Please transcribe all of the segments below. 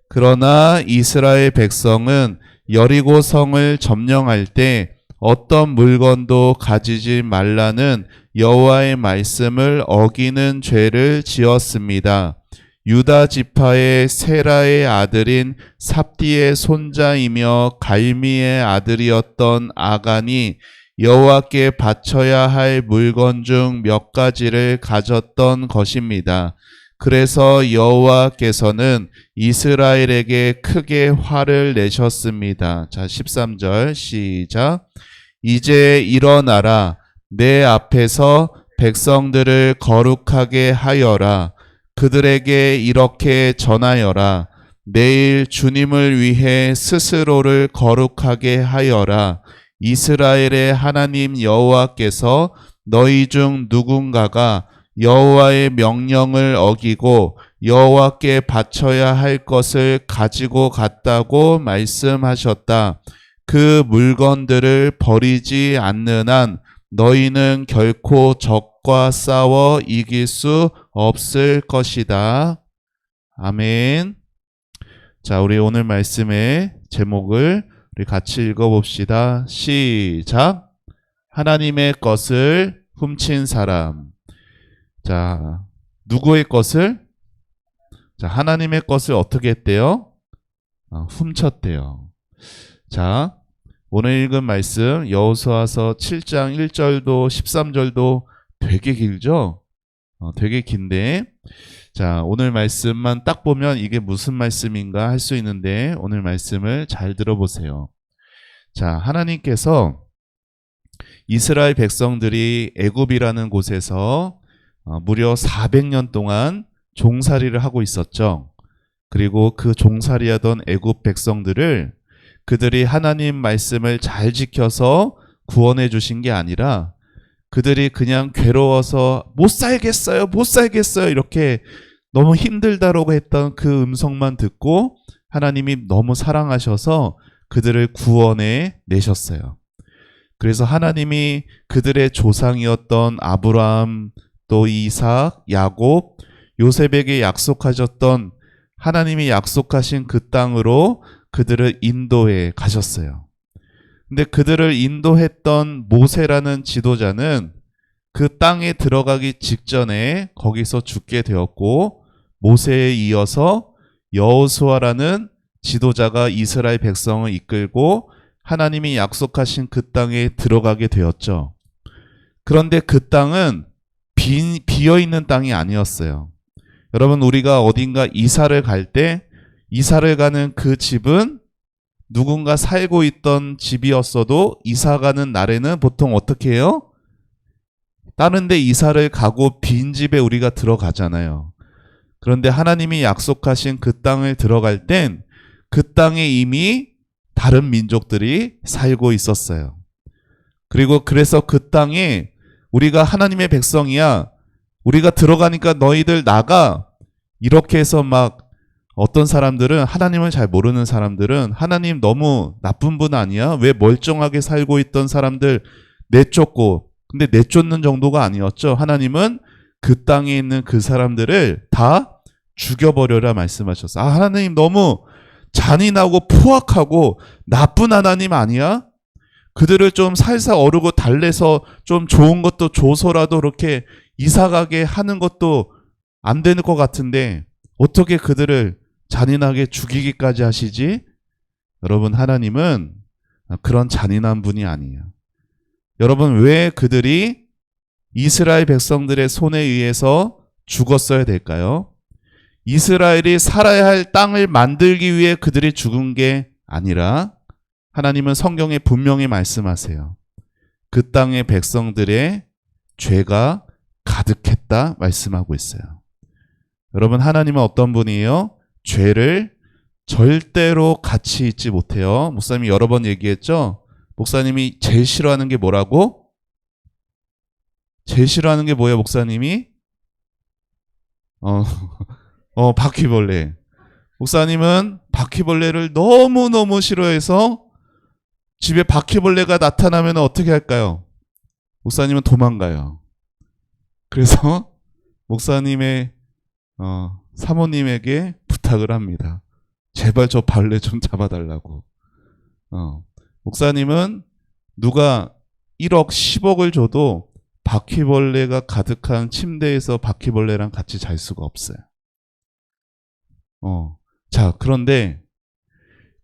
그러나 이스라엘 백성은 여리고 성을 점령할 때 어떤 물건도 가지지 말라는 여호와의 말씀을 어기는 죄를 지었습니다. 유다 지파의 세라의 아들인 삽디의 손자이며 갈미의 아들이었던 아간이 여호와께 바쳐야 할 물건 중 몇 가지를 가졌던 것입니다. 그래서 여호와께서는 이스라엘에게 크게 화를 내셨습니다. 자, 13절 시작. 이제 일어나라. 내 앞에서 백성들을 거룩하게 하여라. 그들에게 이렇게 전하여라. 내일 주님을 위해 스스로를 거룩하게 하여라. 이스라엘의 하나님 여호와께서 너희 중 누군가가 여호와의 명령을 어기고 여호와께 바쳐야 할 것을 가지고 갔다고 말씀하셨다. 그 물건들을 버리지 않는 한 너희는 결코 적과 싸워 이길 수 없을 것이다. 아멘. 자, 우리 오늘 말씀의 제목을 우리 같이 읽어봅시다. 시작. 하나님의 것을 훔친 사람. 자, 누구의 것을? 자, 하나님의 것을 어떻게 했대요? 훔쳤대요. 자, 오늘 읽은 말씀 여호수아서 7장 1절도 13절도 되게 길죠? 되게 긴데, 자, 오늘 말씀만 딱 보면 이게 무슨 말씀인가 할 수 있는데 오늘 말씀을 잘 들어보세요. 자, 하나님께서 이스라엘 백성들이 애굽이라는 곳에서 무려 400년 동안 종살이를 하고 있었죠. 그리고 그 종살이하던 애굽 백성들을 그들이 하나님 말씀을 잘 지켜서 구원해 주신 게 아니라 그들이 그냥 괴로워서 못 살겠어요 이렇게 너무 힘들다라고 했던 그 음성만 듣고 하나님이 너무 사랑하셔서 그들을 구원해 내셨어요. 그래서 하나님이 그들의 조상이었던 아브라함, 또 이삭, 야곱, 요셉에게 약속하셨던 하나님이 약속하신 그 땅으로 그들을 인도해 가셨어요. 근데 그들을 인도했던 모세라는 지도자는 그 땅에 들어가기 직전에 거기서 죽게 되었고, 모세에 이어서 여호수아라는 지도자가 이스라엘 백성을 이끌고 하나님이 약속하신 그 땅에 들어가게 되었죠. 그런데 그 땅은 비어있는 땅이 아니었어요. 여러분, 우리가 어딘가 이사를 갈 때 이사를 가는 그 집은 누군가 살고 있던 집이었어도 이사 가는 날에는 보통 어떻게 해요? 다른 데 이사를 가고 빈 집에 우리가 들어가잖아요. 그런데 하나님이 약속하신 그 땅을 들어갈 땐 그 땅에 이미 다른 민족들이 살고 있었어요. 그리고 그래서 그 땅에 우리가 하나님의 백성이야, 우리가 들어가니까 너희들 나가, 이렇게 해서 막 어떤 사람들은, 하나님을 잘 모르는 사람들은 하나님 너무 나쁜 분 아니야? 왜 멀쩡하게 살고 있던 사람들 내쫓고, 근데 내쫓는 정도가 아니었죠. 하나님은 그 땅에 있는 그 사람들을 다 죽여버려라 말씀하셨어요. 하나님 너무 잔인하고 포악하고 나쁜 하나님 아니야? 그들을 좀 살살 어르고 달래서 좀 좋은 것도 줘서라도 이렇게 이사가게 하는 것도 안 되는 것 같은데 어떻게 그들을 잔인하게 죽이기까지 하시지? 여러분, 하나님은 그런 잔인한 분이 아니에요. 여러분, 왜 그들이 이스라엘 백성들의 손에 의해서 죽었어야 될까요? 이스라엘이 살아야 할 땅을 만들기 위해 그들이 죽은 게 아니라 하나님은 성경에 분명히 말씀하세요. 그 땅의 백성들의 죄가 가득했다 말씀하고 있어요. 여러분, 하나님은 어떤 분이에요? 죄를 절대로 같이 잊지 못해요. 목사님이 여러 번 얘기했죠? 목사님이 제일 싫어하는 게 뭐라고? 제일 싫어하는 게 뭐예요, 목사님이? 바퀴벌레. 목사님은 바퀴벌레를 너무너무 싫어해서 집에 바퀴벌레가 나타나면 어떻게 할까요? 목사님은 도망가요. 그래서 목사님의 사모님에게 부탁을 합니다. 제발 저 벌레 좀 잡아달라고. 목사님은 누가 1억, 10억을 줘도 바퀴벌레가 가득한 침대에서 바퀴벌레랑 같이 잘 수가 없어요. 자, 그런데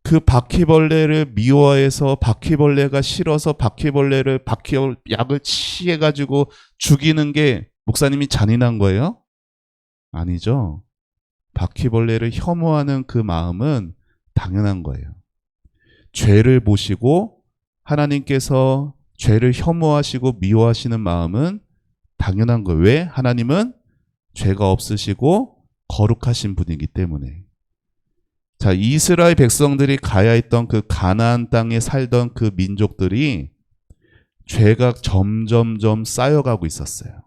그 바퀴벌레를 미워해서 바퀴벌레가 싫어서 약을 취해가지고 죽이는 게 목사님이 잔인한 거예요? 아니죠. 바퀴벌레를 혐오하는 그 마음은 당연한 거예요. 죄를 보시고 하나님께서 죄를 혐오하시고 미워하시는 마음은 당연한 거예요. 왜? 하나님은 죄가 없으시고 거룩하신 분이기 때문에. 자, 이스라엘 백성들이 가야 했던 그 가나안 땅에 살던 그 민족들이 죄가 점점점 쌓여가고 있었어요.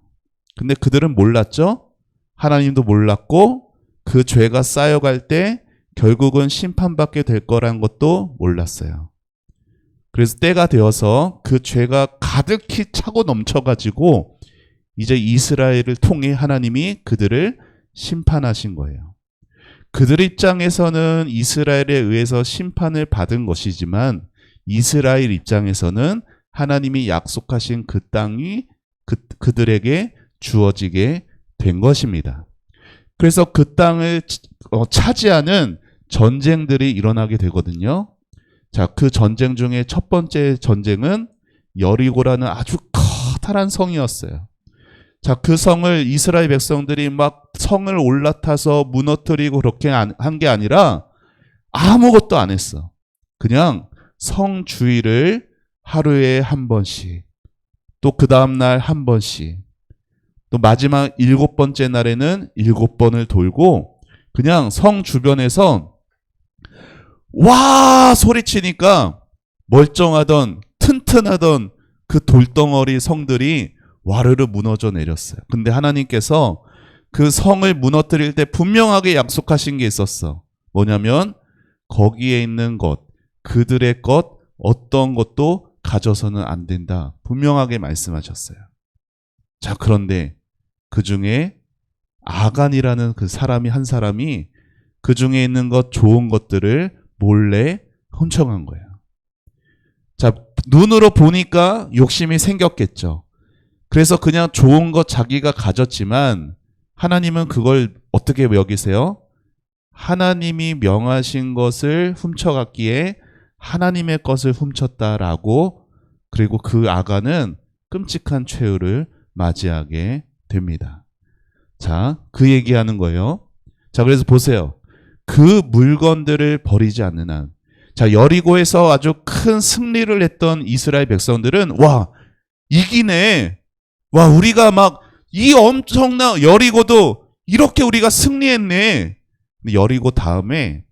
근데 그들은 몰랐죠? 하나님도 몰랐고 그 죄가 쌓여갈 때 결국은 심판받게 될 거란 것도 몰랐어요. 그래서 때가 되어서 그 죄가 가득히 차고 넘쳐가지고 이제 이스라엘을 통해 하나님이 그들을 심판하신 거예요. 그들 입장에서는 이스라엘에 의해서 심판을 받은 것이지만 이스라엘 입장에서는 하나님이 약속하신 그 땅이 그들에게 주어지게 된 것입니다. 그래서 그 땅을 차지하는 전쟁들이 일어나게 되거든요. 자, 그 전쟁 중에 첫 번째 전쟁은 여리고라는 아주 커다란 성이었어요. 자, 그 성을 이스라엘 백성들이 막 성을 올라타서 무너뜨리고 그렇게 한 게 아니라 아무것도 안 했어. 그냥 성 주위를 하루에 한 번씩, 또 그 다음날 한 번씩, 또 마지막 7번째 날에는 7번을 돌고 그냥 성 주변에서 와 소리치니까 멀쩡하던 튼튼하던 그 돌덩어리 성들이 와르르 무너져 내렸어요. 근데 하나님께서 그 성을 무너뜨릴 때 분명하게 약속하신 게 있었어. 뭐냐면 거기에 있는 것, 그들의 것, 어떤 것도 가져서는 안 된다. 분명하게 말씀하셨어요. 자, 그런데 그 중에 아간이라는 그 사람이 한 사람이 그 중에 있는 것 좋은 것들을 몰래 훔쳐간 거예요. 자, 눈으로 보니까 욕심이 생겼겠죠. 그래서 그냥 좋은 것 자기가 가졌지만 하나님은 그걸 어떻게 여기세요? 하나님이 명하신 것을 훔쳐갔기에 하나님의 것을 훔쳤다라고, 그리고 그 아간은 끔찍한 최후를 맞이하게 됩니다. 자, 그 얘기하는 거예요. 자, 그래서 보세요. 그 물건들을 버리지 않는 한. 자, 여리고에서 아주 큰 승리를 했던 이스라엘 백성들은 와, 이기네. 와, 우리가 막 이 엄청난 여리고도 이렇게 우리가 승리했네. 근데 여리고 다음에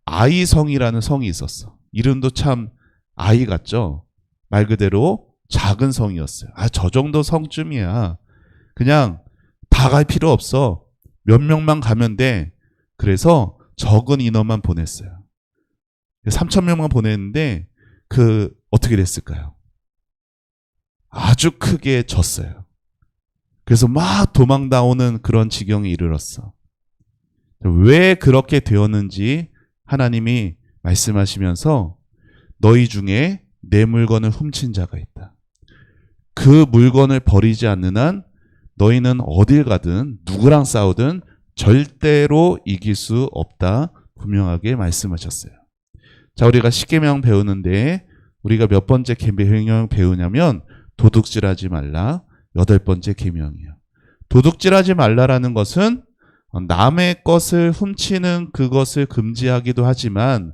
아이성이라는 성이 있었어. 이름도 참 아이 같죠? 말 그대로 작은 성이었어요. 아, 저 정도 성쯤이야. 그냥 다 갈 필요 없어. 몇 명만 가면 돼. 그래서 적은 인원만 보냈어요. 3,000명만 보냈는데 어떻게 됐을까요? 아주 크게 졌어요. 그래서 막 도망 나오는 그런 지경에 이르렀어. 왜 그렇게 되었는지 하나님이 말씀하시면서 너희 중에 내 물건을 훔친 자가 있다. 그 물건을 버리지 않는 한 너희는 어딜 가든 누구랑 싸우든 절대로 이길 수 없다. 분명하게 말씀하셨어요. 자, 우리가 십계명 배우는데 우리가 몇 번째 계명 배우냐면 도둑질하지 말라. 8번째 계명이에요. 도둑질하지 말라라는 것은 남의 것을 훔치는 그것을 금지하기도 하지만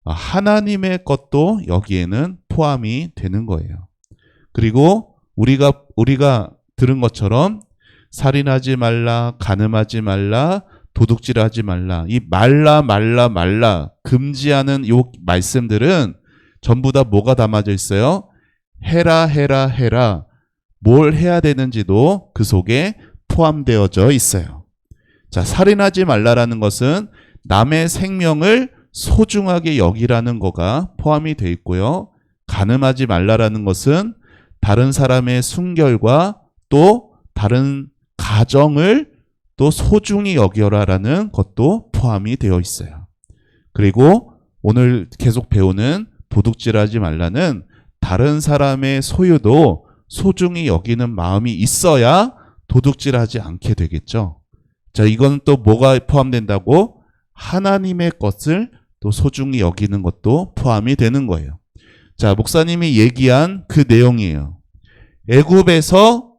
하나님의 것도 여기에는 포함이 되는 거예요. 그리고 우리가 들은 것처럼 살인하지 말라, 간음하지 말라, 도둑질하지 말라. 이 말라 금지하는 이 말씀들은 전부 다 뭐가 담아져 있어요? 해라. 뭘 해야 되는지도 그 속에 포함되어져 있어요. 자, 살인하지 말라라는 것은 남의 생명을 소중하게 여기라는 거가 포함이 되어 있고요. 간음하지 말라라는 것은 다른 사람의 순결과 또 다른 가정을 또 소중히 여겨라라는 것도 포함이 되어 있어요. 그리고 오늘 계속 배우는 도둑질하지 말라는 다른 사람의 소유도 소중히 여기는 마음이 있어야 도둑질하지 않게 되겠죠. 자, 이건 또 뭐가 포함된다고? 하나님의 것을 또 소중히 여기는 것도 포함이 되는 거예요. 자, 목사님이 얘기한 그 내용이에요. 애굽에서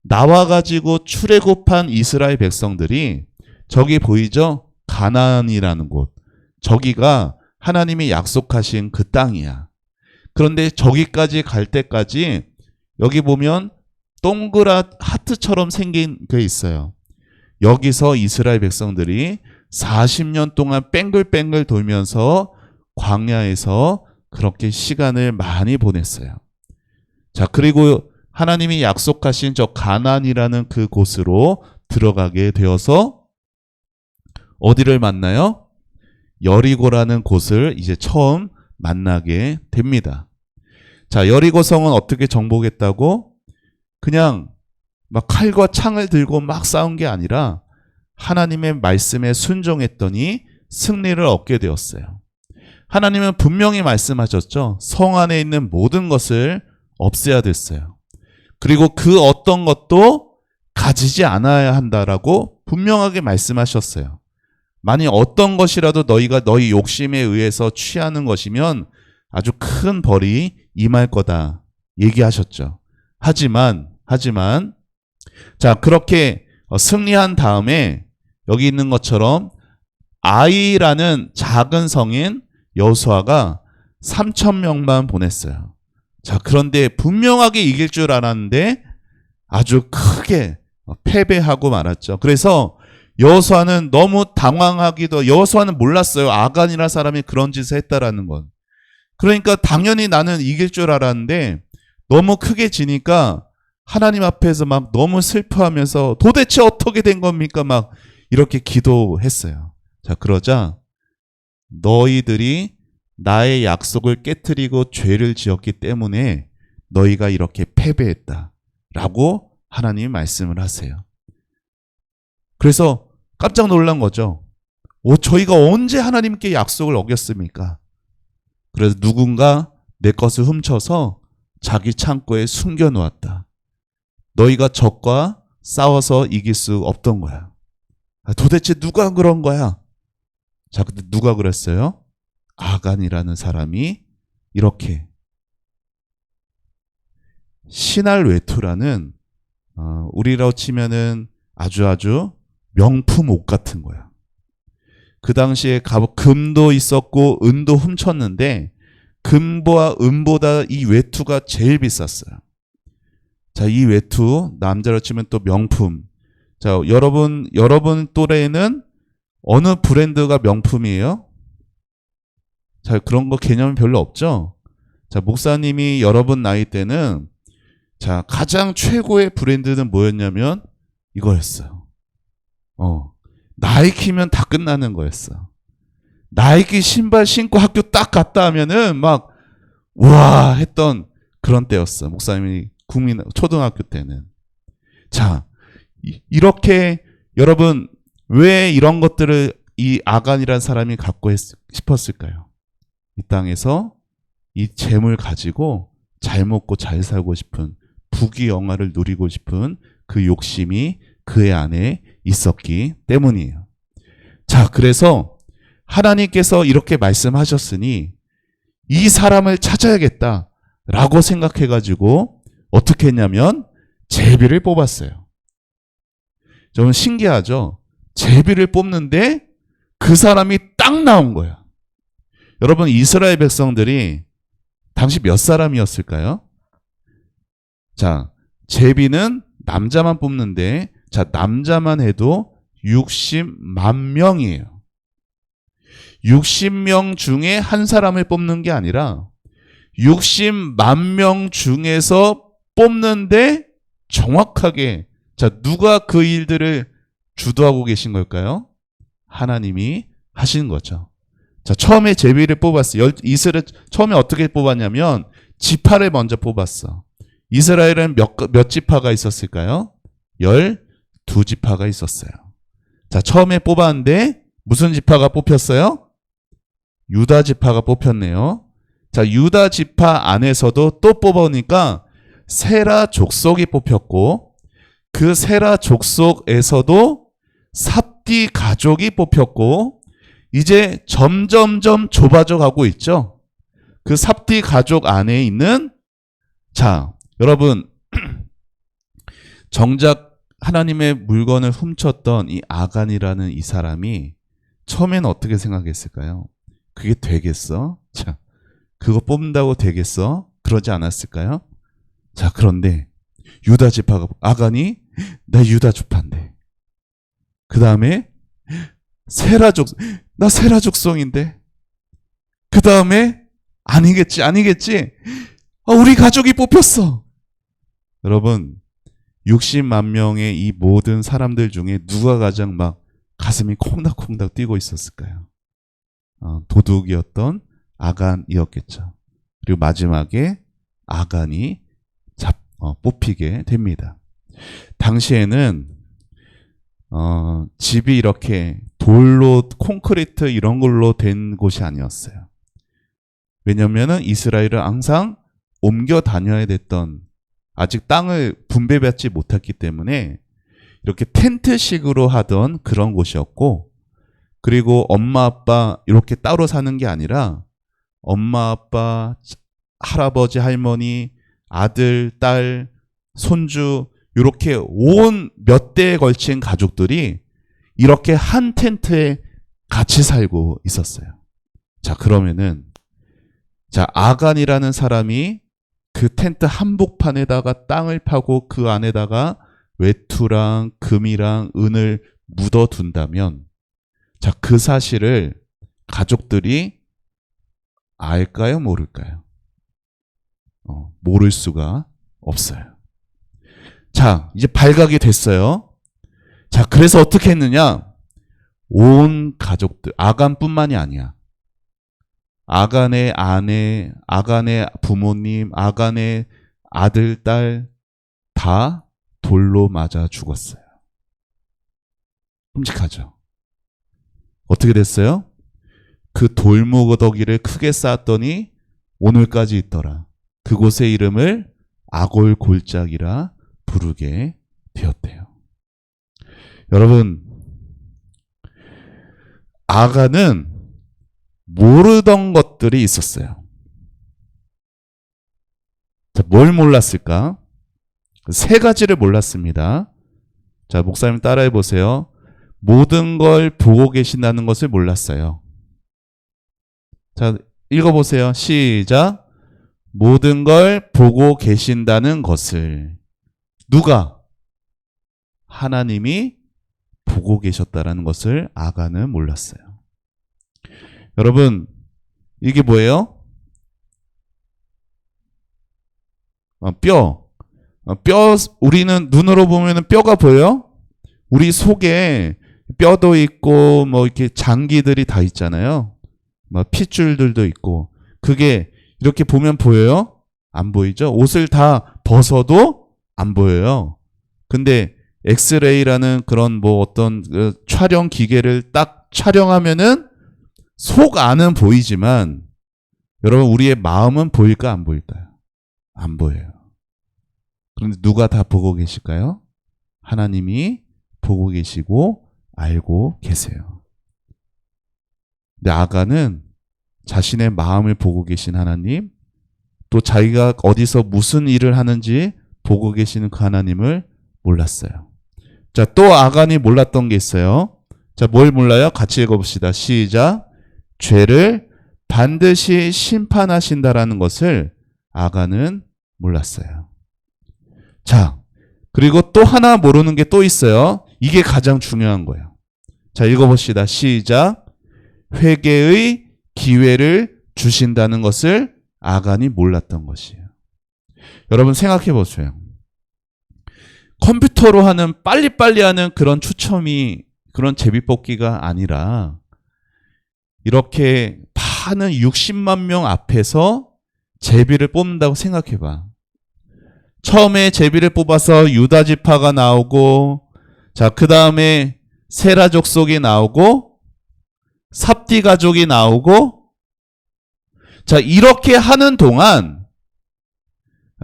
나와가지고 출애굽한 이스라엘 백성들이 저기 보이죠? 가나안이라는 곳. 저기가 하나님이 약속하신 그 땅이야. 그런데 저기까지 갈 때까지 여기 보면 동그란 하트처럼 생긴 게 있어요. 여기서 이스라엘 백성들이 40년 동안 뺑글뺑글 돌면서 광야에서 그렇게 시간을 많이 보냈어요. 자, 그리고 하나님이 약속하신 저 가나안이라는 그 곳으로 들어가게 되어서 어디를 만나요? 여리고라는 곳을 이제 처음 만나게 됩니다. 자, 여리고 성은 어떻게 정복했다고? 그냥 막 칼과 창을 들고 막 싸운 게 아니라 하나님의 말씀에 순종했더니 승리를 얻게 되었어요. 하나님은 분명히 말씀하셨죠. 성 안에 있는 모든 것을 없애야 됐어요. 그리고 그 어떤 것도 가지지 않아야 한다라고 분명하게 말씀하셨어요. 만약 어떤 것이라도 너희가 너희 욕심에 의해서 취하는 것이면 아주 큰 벌이 임할 거다 얘기하셨죠. 하지만 자, 그렇게 승리한 다음에 여기 있는 것처럼 아이라는 작은 성인 여호수아가 3,000명만 보냈어요. 자, 그런데 분명하게 이길 줄 알았는데 아주 크게 패배하고 말았죠. 그래서 여호수아는 너무 당황하기도, 여호수아는 몰랐어요. 아간이라는 사람이 그런 짓을 했다라는 건. 그러니까 당연히 나는 이길 줄 알았는데 너무 크게 지니까 하나님 앞에서 막 너무 슬퍼하면서 도대체 어떻게 된 겁니까? 막 이렇게 기도했어요. 자, 그러자 너희들이 나의 약속을 깨트리고 죄를 지었기 때문에 너희가 이렇게 패배했다 라고 하나님이 말씀을 하세요. 그래서 깜짝 놀란 거죠. 저희가 언제 하나님께 약속을 어겼습니까? 그래서 누군가 내 것을 훔쳐서 자기 창고에 숨겨놓았다. 너희가 적과 싸워서 이길 수 없던 거야. 도대체 누가 그런 거야? 자, 근데 누가 그랬어요? 아간이라는 사람이 이렇게 신할 외투라는 우리로 치면은 아주 명품 옷 같은 거야. 그 당시에 금도 있었고 은도 훔쳤는데 금과 은보다 이 외투가 제일 비쌌어요. 자, 이 외투 남자로 치면 또 명품. 자, 여러분 또래에는 어느 브랜드가 명품이에요? 자, 그런 거 개념이 별로 없죠? 자, 목사님이 여러분 나이 때는 자, 가장 최고의 브랜드는 뭐였냐면 이거였어요. 나이키면 다 끝나는 거였어. 나이키 신발 신고 학교 딱 갔다 하면은 막 우와 했던 그런 때였어. 목사님이 초등학교 때는. 자, 이렇게 여러분 왜 이런 것들을 이 아간이라는 사람이 갖고 싶었을까요? 이 땅에서 이 재물 가지고 잘 먹고 잘 살고 싶은 부귀영화를 누리고 싶은 그 욕심이 그의 안에 있었기 때문이에요. 자, 그래서 하나님께서 이렇게 말씀하셨으니 이 사람을 찾아야겠다라고 생각해가지고 어떻게 했냐면 제비를 뽑았어요. 좀 신기하죠? 제비를 뽑는데 그 사람이 딱 나온 거야. 여러분, 이스라엘 백성들이 당시 몇 사람이었을까요? 자, 제비는 남자만 뽑는데 자, 남자만 해도 60만 명이에요. 60명 중에 한 사람을 뽑는 게 아니라 60만 명 중에서 뽑는데 정확하게 자, 누가 그 일들을 주도하고 계신 걸까요? 하나님이 하신 거죠. 자, 처음에 제비를 뽑았어요. 이스라엘 처음에 어떻게 뽑았냐면 지파를 먼저 뽑았어. 이스라엘은 몇 지파가 있었을까요? 12지파가 있었어요. 자, 처음에 뽑았는데 무슨 지파가 뽑혔어요? 유다 지파가 뽑혔네요. 자, 유다 지파 안에서도 또 뽑아오니까 세라 족속이 뽑혔고, 그 세라 족속에서도 삽디 가족이 뽑혔고, 이제 점점점 좁아져 가고 있죠. 그 삽디 가족 안에 있는, 자, 여러분, 정작 하나님의 물건을 훔쳤던 이 아간이라는 이 사람이 처음에는 어떻게 생각했을까요? 그게 되겠어? 자, 그거 뽑는다고 되겠어? 그러지 않았을까요? 자, 그런데 유다 지파가, 아간이 나 유다 지파인데, 그 다음에 나 세라 족속인데, 그 다음에 아니겠지 우리 가족이 뽑혔어. 여러분, 60만 명의 이 모든 사람들 중에 누가 가장 막 가슴이 콩닥콩닥 뛰고 있었을까요? 도둑이었던 아간이었겠죠. 그리고 마지막에 아간이 뽑히게 됩니다. 당시에는 집이 이렇게 돌로, 콘크리트 이런 걸로 된 곳이 아니었어요. 왜냐면은 이스라엘은 항상 옮겨 다녀야 됐던, 아직 땅을 분배받지 못했기 때문에 이렇게 텐트식으로 하던 그런 곳이었고, 그리고 엄마 아빠 이렇게 따로 사는 게 아니라 엄마 아빠, 할아버지 할머니, 아들 딸, 손주, 이렇게 온 몇 대에 걸친 가족들이 이렇게 한 텐트에 같이 살고 있었어요. 자, 그러면은, 자, 아간이라는 사람이 그 텐트 한복판에다가 땅을 파고 그 안에다가 외투랑 금이랑 은을 묻어둔다면, 자, 그 사실을 가족들이 알까요? 모를까요? 모를 수가 없어요. 자, 이제 발각이 됐어요. 자, 그래서 어떻게 했느냐? 온 가족들, 아간뿐만이 아니야. 아간의 아내, 아간의 부모님, 아간의 아들, 딸 다 돌로 맞아 죽었어요. 끔찍하죠. 어떻게 됐어요? 그 돌무더기를 크게 쌓았더니 오늘까지 있더라. 그곳의 이름을 아골골짜기라 부르게 되었대요. 여러분, 아간은 모르던 것들이 있었어요. 자, 뭘 몰랐을까? 세 가지를 몰랐습니다. 자, 목사님 따라해 보세요. 모든 걸 보고 계신다는 것을 몰랐어요. 자, 읽어보세요. 시작. 모든 걸 보고 계신다는 것을. 누가? 하나님이 보고 계셨다는 것을 아간은 몰랐어요. 여러분, 이게 뭐예요? 뼈. 우리는 눈으로 보면 뼈가 보여요? 우리 속에 뼈도 있고, 이렇게 장기들이 다 있잖아요. 핏줄들도 있고. 그게 이렇게 보면 보여요? 안 보이죠? 옷을 다 벗어도 안 보여요. 근데 엑스레이라는 그런 어떤 촬영 기계를 딱 촬영하면은 속 안은 보이지만, 여러분, 우리의 마음은 보일까 안 보일까요? 안 보여요. 그런데 누가 다 보고 계실까요? 하나님이 보고 계시고 알고 계세요. 근데 아간은 자신의 마음을 보고 계신 하나님, 또 자기가 어디서 무슨 일을 하는지 보고 계시는 그 하나님을 몰랐어요. 자, 또 아간이 몰랐던 게 있어요. 자, 뭘 몰라요? 같이 읽어봅시다. 시작. 죄를 반드시 심판하신다라는 것을 아간은 몰랐어요. 자, 그리고 또 하나 모르는 게 또 있어요. 이게 가장 중요한 거예요. 자, 읽어봅시다. 시작. 회개의 기회를 주신다는 것을 아간이 몰랐던 것이에요. 여러분 생각해 보세요. 컴퓨터로 하는 빨리빨리 하는 그런 추첨이 그런 제비뽑기가 아니라 이렇게 많은 60만 명 앞에서 제비를 뽑는다고 생각해 봐. 처음에 제비를 뽑아서 유다 지파가 나오고, 자, 그 다음에 세라 족속이 나오고, 삽디 가족이 나오고, 자, 이렇게 하는 동안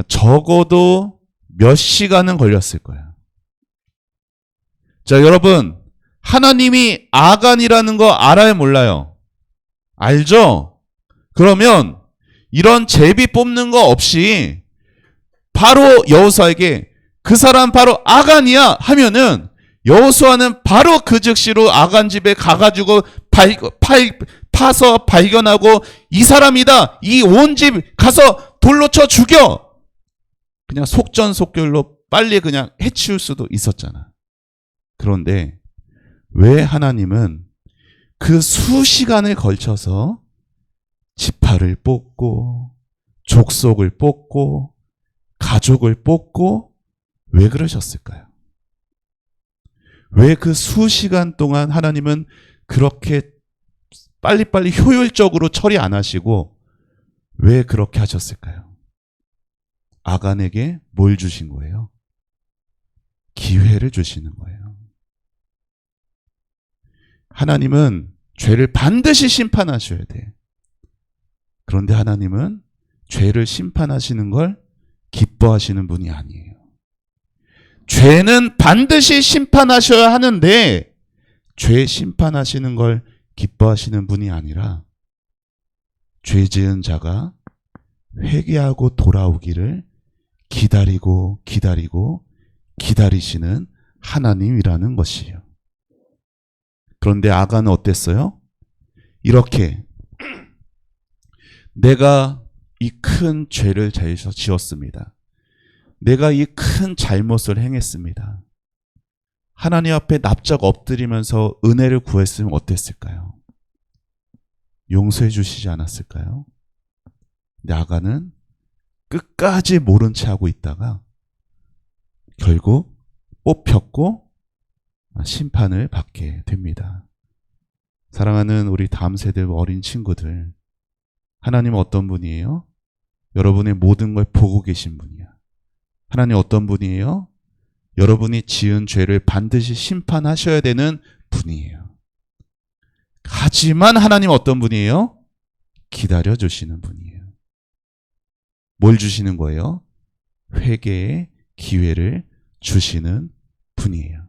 적어도 몇 시간은 걸렸을 거예요. 자, 여러분, 하나님이 아간이라는 거 알아요, 몰라요? 알죠? 그러면 이런 제비 뽑는 거 없이 바로 여호수아에게 그 사람 바로 아간이야 하면은 여호수아는 바로 그 즉시로 아간 집에 가가지고 파서 발견하고 이 사람이다, 이 온 집 가서 돌로 쳐 죽여, 그냥 속전속결로 빨리 그냥 해치울 수도 있었잖아. 그런데 왜 하나님은 그 수시간을 걸쳐서 지파를 뽑고 족속을 뽑고 가족을 뽑고 왜 그러셨을까요? 왜 그 수시간 동안 하나님은 그렇게 빨리빨리 효율적으로 처리 안 하시고 왜 그렇게 하셨을까요? 아간에게 뭘 주신 거예요? 기회를 주시는 거예요. 하나님은 죄를 반드시 심판하셔야 돼. 그런데 하나님은 죄를 심판하시는 걸 기뻐하시는 분이 아니에요. 죄는 반드시 심판하셔야 하는데 죄 심판하시는 걸 기뻐하시는 분이 아니라 죄 지은 자가 회개하고 돌아오기를 기다리고 기다리시는 하나님이라는 것이에요. 그런데 아간은 어땠어요? 이렇게 내가 이 큰 죄를 지었습니다. 내가 이 큰 잘못을 행했습니다. 하나님 앞에 납작 엎드리면서 은혜를 구했으면 어땠을까요? 용서해 주시지 않았을까요? 근데 아간은 끝까지 모른 채 하고 있다가 결국 뽑혔고 심판을 받게 됩니다. 사랑하는 우리 다음 세대 어린 친구들, 하나님은 어떤 분이에요? 여러분의 모든 걸 보고 계신 분이야. 하나님 어떤 분이에요? 여러분이 지은 죄를 반드시 심판하셔야 되는 분이에요. 하지만 하나님 어떤 분이에요? 기다려주시는 분이에요. 뭘 주시는 거예요? 회개의 기회를 주시는 분이에요.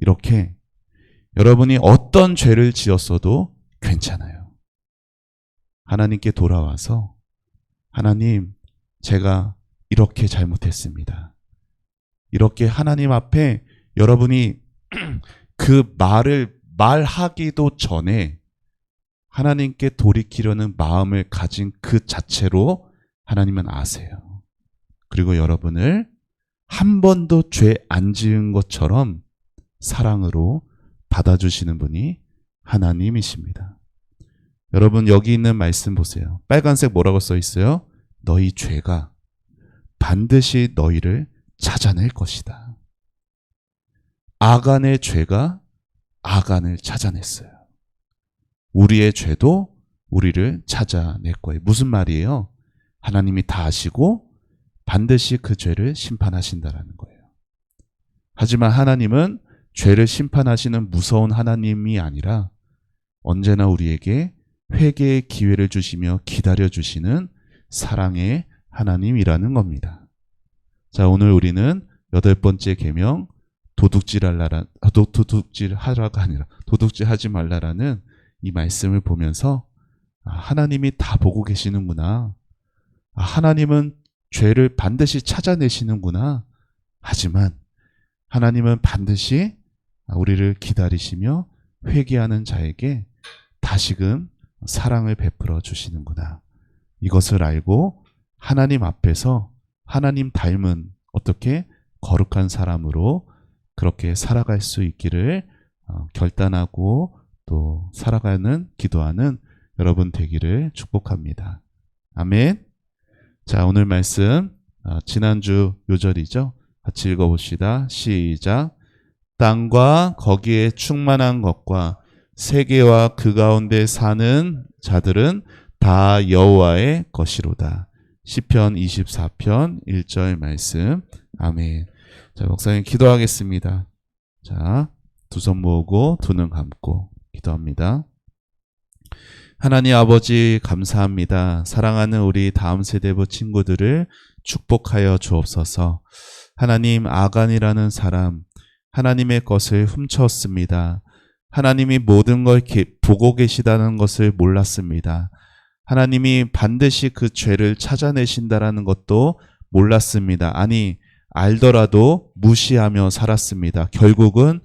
이렇게 여러분이 어떤 죄를 지었어도 괜찮아요. 하나님께 돌아와서 하나님, 제가 이렇게 잘못했습니다. 이렇게 하나님 앞에 여러분이 그 말을 말하기도 전에 하나님께 돌이키려는 마음을 가진 그 자체로 하나님은 아세요. 그리고 여러분을 한 번도 죄 안 지은 것처럼 사랑으로 받아주시는 분이 하나님이십니다. 여러분 여기 있는 말씀 보세요. 빨간색 뭐라고 써 있어요? 너희 죄가 반드시 너희를 찾아낼 것이다. 아간의 죄가 아간을 찾아냈어요. 우리의 죄도 우리를 찾아낼 거예요. 무슨 말이에요? 하나님이 다 아시고 반드시 그 죄를 심판하신다라는 거예요. 하지만 하나님은 죄를 심판하시는 무서운 하나님이 아니라 언제나 우리에게 회개의 기회를 주시며 기다려주시는 사랑의 하나님이라는 겁니다. 자, 오늘 우리는 8번째 계명 도둑질하라가 아니라 도둑질하지 말라라는 이 말씀을 보면서 하나님이 다 보고 계시는구나. 하나님은 죄를 반드시 찾아내시는구나. 하지만 하나님은 반드시 우리를 기다리시며 회개하는 자에게 다시금 사랑을 베풀어 주시는구나. 이것을 알고 하나님 앞에서 하나님 닮은 어떻게 거룩한 사람으로 그렇게 살아갈 수 있기를 결단하고 또 살아가는 기도하는 여러분 되기를 축복합니다. 아멘. 자, 오늘 말씀 지난주 요절이죠. 같이 읽어봅시다. 시작. 땅과 거기에 충만한 것과 세계와 그 가운데 사는 자들은 다 여호와의 것이로다. 시편 24편 1절 말씀. 아멘. 자, 목사님 기도하겠습니다. 자, 두 손 모으고 두 눈 감고 기도합니다. 하나님 아버지 감사합니다. 사랑하는 우리 다음 세대부 친구들을 축복하여 주옵소서. 하나님, 아간이라는 사람, 하나님의 것을 훔쳤습니다. 하나님이 모든 걸 보고 계시다는 것을 몰랐습니다. 하나님이 반드시 그 죄를 찾아내신다라는 것도 몰랐습니다. 아니, 알더라도 무시하며 살았습니다. 결국은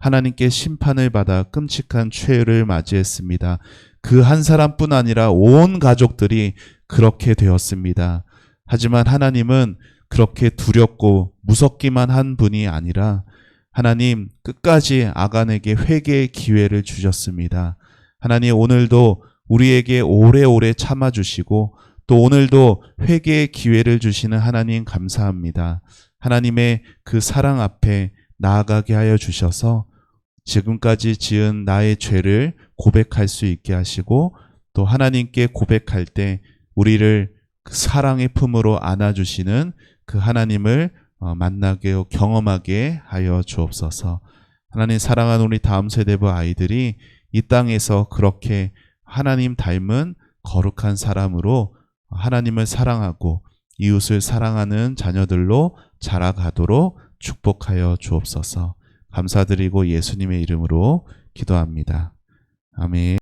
하나님께 심판을 받아 끔찍한 최후를 맞이했습니다. 그 한 사람뿐 아니라 온 가족들이 그렇게 되었습니다. 하지만 하나님은 그렇게 두렵고 무섭기만 한 분이 아니라 하나님 끝까지 아간에게 회개의 기회를 주셨습니다. 하나님 오늘도 우리에게 오래오래 참아주시고 또 오늘도 회개의 기회를 주시는 하나님 감사합니다. 하나님의 그 사랑 앞에 나아가게 하여 주셔서 지금까지 지은 나의 죄를 고백할 수 있게 하시고 또 하나님께 고백할 때 우리를 그 사랑의 품으로 안아주시는 그 하나님을 만나게 경험하게 하여 주옵소서. 하나님 사랑하는 우리 다음 세대부 아이들이 이 땅에서 그렇게 하나님 닮은 거룩한 사람으로 하나님을 사랑하고 이웃을 사랑하는 자녀들로 자라가도록 축복하여 주옵소서. 감사드리고 예수님의 이름으로 기도합니다. 아멘.